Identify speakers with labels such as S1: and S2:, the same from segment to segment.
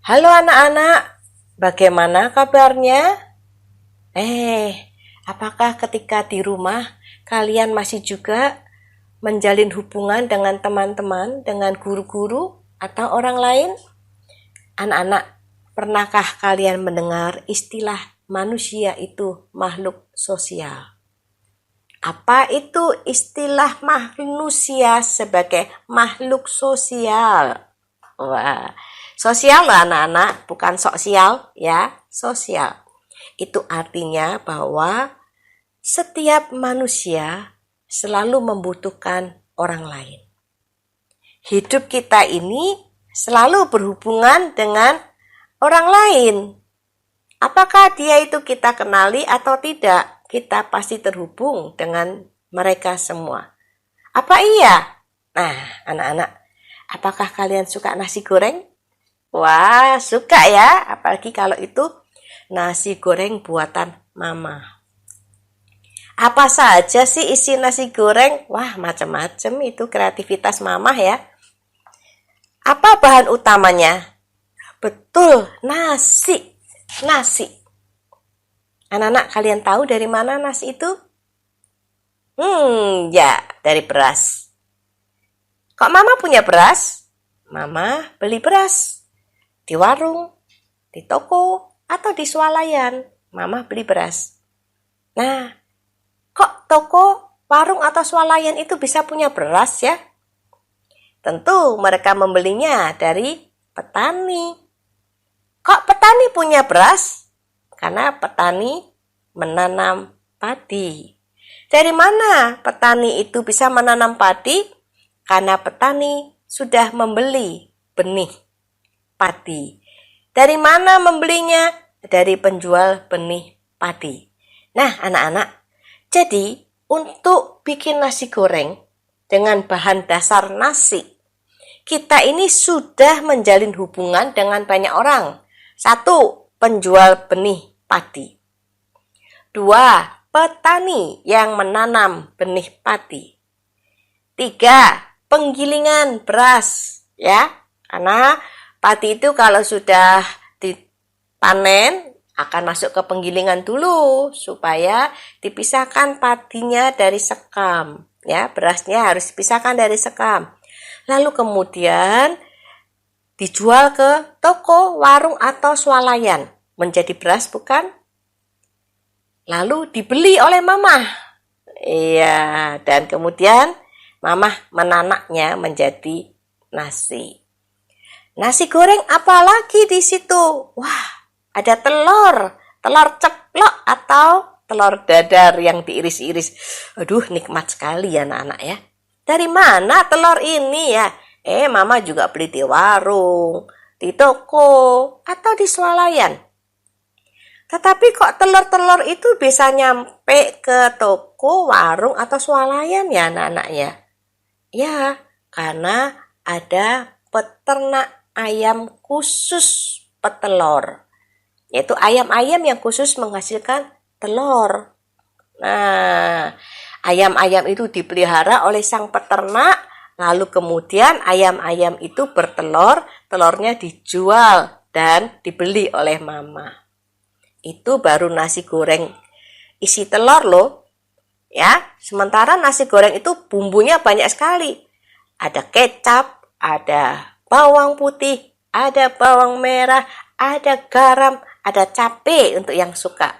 S1: Halo anak-anak, bagaimana kabarnya? Apakah ketika di rumah kalian masih juga menjalin hubungan dengan teman-teman, dengan guru-guru, atau orang lain? Anak-anak, pernahkah kalian mendengar istilah manusia itu makhluk sosial? Apa itu istilah manusia sebagai makhluk sosial? Wah, sosial loh anak-anak, bukan sosial ya, sosial. Itu artinya bahwa setiap manusia selalu membutuhkan orang lain. Hidup kita ini selalu berhubungan dengan orang lain. Apakah dia itu kita kenali atau tidak, kita pasti terhubung dengan mereka semua. Apa iya? Nah, anak-anak, apakah kalian suka nasi goreng? Wah, suka ya, apalagi kalau itu nasi goreng buatan mama. Apa saja sih isi nasi goreng? Wah, macam-macam itu kreativitas mama ya. Apa bahan utamanya? Betul, nasi. Nasi. Anak-anak, kalian tahu dari mana nasi itu? Ya, dari beras. Kok mama punya beras? Mama beli beras di warung, di toko, atau di swalayan. Mama beli beras. Nah, kok toko, warung, atau swalayan itu bisa punya beras ya? Tentu mereka membelinya dari petani. Kok petani punya beras? Karena petani menanam padi. Dari mana petani itu bisa menanam padi? Karena petani sudah membeli benih padi. Dari mana membelinya? Dari penjual benih padi. Nah, anak-anak, jadi untuk bikin nasi goreng dengan bahan dasar nasi, kita ini sudah menjalin hubungan dengan banyak orang. 1. Penjual benih padi. 2. Petani yang menanam benih padi. 3. Penggilingan beras, ya. Karena padi itu kalau sudah dipanen akan masuk ke penggilingan dulu supaya dipisahkan padinya dari sekam, ya. Berasnya harus dipisahkan dari sekam. Lalu kemudian dijual ke toko, warung, atau swalayan. Menjadi beras bukan? Lalu dibeli oleh mama. Iya, dan kemudian mama menanaknya menjadi nasi. Nasi goreng apa lagi di situ? Wah, ada telur ceplok atau telur dadar yang diiris-iris. Aduh, nikmat sekali ya anak-anak ya. Dari mana telur ini ya? Mama juga beli di warung, di toko, atau di swalayan. Tetapi kok telur-telur itu bisa nyampe ke toko, warung, atau swalayan ya anak-anak ya? Ya, karena ada peternak ayam khusus petelur. Yaitu ayam-ayam yang khusus menghasilkan telur. Nah, ayam-ayam itu dipelihara oleh sang peternak, lalu kemudian ayam-ayam itu bertelur, telurnya dijual dan dibeli oleh mama. Itu baru nasi goreng isi telur loh. Ya, sementara nasi goreng itu bumbunya banyak sekali. Ada kecap, ada bawang putih, ada bawang merah, ada garam, ada cabai untuk yang suka.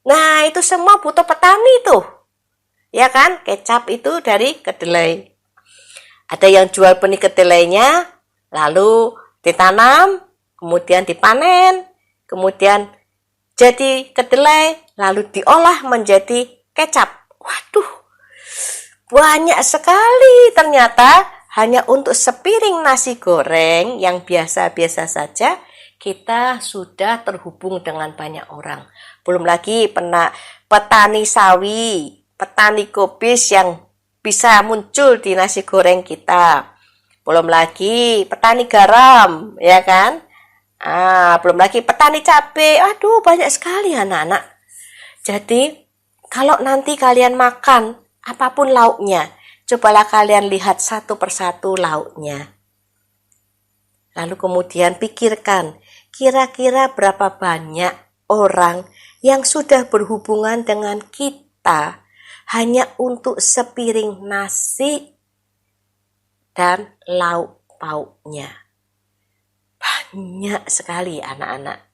S1: Nah, itu semua butuh petani tuh. Ya kan? Kecap itu dari kedelai. Ada yang jual benih kedelainya, lalu ditanam, kemudian dipanen, kemudian jadi kedelai, lalu diolah menjadi kecap. Waduh, banyak sekali ternyata. Hanya untuk sepiring nasi goreng yang biasa-biasa saja, kita sudah terhubung dengan banyak orang. Belum lagi petani sawi, petani kubis yang bisa muncul di nasi goreng kita. Belum lagi petani garam, ya kan? Belum lagi petani cabai. Aduh, banyak sekali anak-anak. Jadi, kalau nanti kalian makan apapun lauknya, cobalah kalian lihat satu persatu lauknya. Lalu kemudian pikirkan, kira-kira berapa banyak orang yang sudah berhubungan dengan kita hanya untuk sepiring nasi dan lauk pauknya. Banyak sekali anak-anak.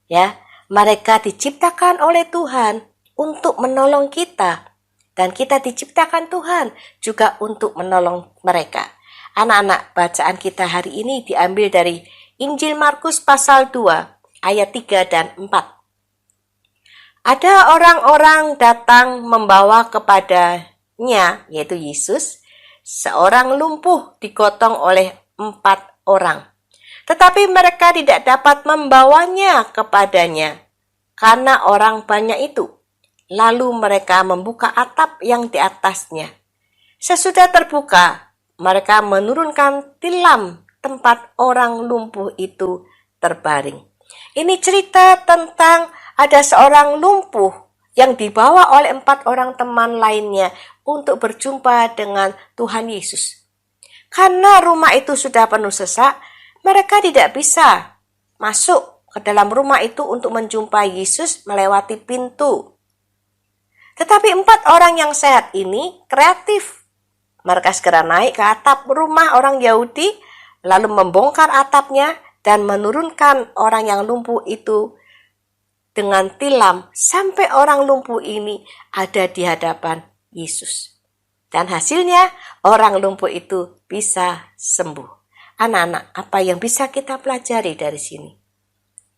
S1: Ya, mereka diciptakan oleh Tuhan untuk menolong kita, dan kita diciptakan Tuhan juga untuk menolong mereka. Anak-anak, bacaan kita hari ini diambil dari Injil Markus pasal 2 ayat 3 dan 4. Ada orang-orang datang membawa kepadanya, yaitu Yesus, seorang lumpuh digotong oleh 4 orang. Tetapi mereka tidak dapat membawanya kepadanya karena orang banyak itu. Lalu mereka membuka atap yang di atasnya. Sesudah terbuka, mereka menurunkan tilam tempat orang lumpuh itu terbaring. Ini cerita tentang ada seorang lumpuh yang dibawa oleh 4 orang teman lainnya untuk berjumpa dengan Tuhan Yesus. Karena rumah itu sudah penuh sesak, mereka tidak bisa masuk ke dalam rumah itu untuk menjumpai Yesus melewati pintu. Tetapi 4 orang yang sehat ini kreatif. Mereka segera naik ke atap rumah orang Yahudi, lalu membongkar atapnya dan menurunkan orang yang lumpuh itu dengan tilam sampai orang lumpuh ini ada di hadapan Yesus. Dan hasilnya orang lumpuh itu bisa sembuh. Anak-anak, apa yang bisa kita pelajari dari sini?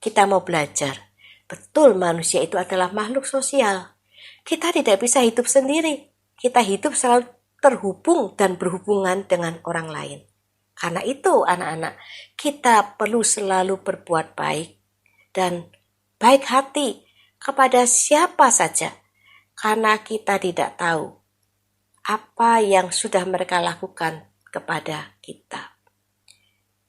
S1: Kita mau belajar, betul manusia itu adalah makhluk sosial. Kita tidak bisa hidup sendiri. Kita hidup selalu terhubung dan berhubungan dengan orang lain. Karena itu anak-anak, kita perlu selalu berbuat baik dan baik hati kepada siapa saja. Karena kita tidak tahu apa yang sudah mereka lakukan kepada kita.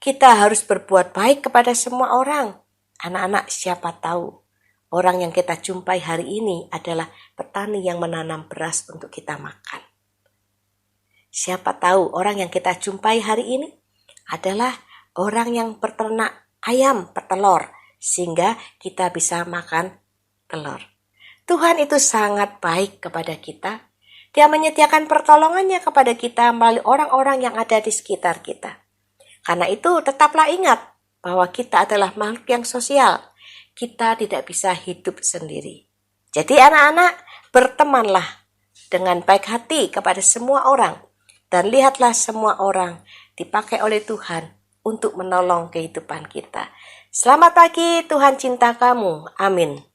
S1: Kita harus berbuat baik kepada semua orang. Anak-anak, siapa tahu orang yang kita jumpai hari ini adalah petani yang menanam beras untuk kita makan. Siapa tahu orang yang kita jumpai hari ini adalah orang yang berternak ayam petelur, sehingga kita bisa makan telur. Tuhan itu sangat baik kepada kita. Dia menyediakan pertolongannya kepada kita melalui orang-orang yang ada di sekitar kita. Karena itu tetaplah ingat bahwa kita adalah makhluk yang sosial. Kita tidak bisa hidup sendiri. Jadi anak-anak, bertemanlah dengan baik hati kepada semua orang. Dan lihatlah semua orang dipakai oleh Tuhan untuk menolong kehidupan kita. Selamat pagi, Tuhan cinta kamu. Amin.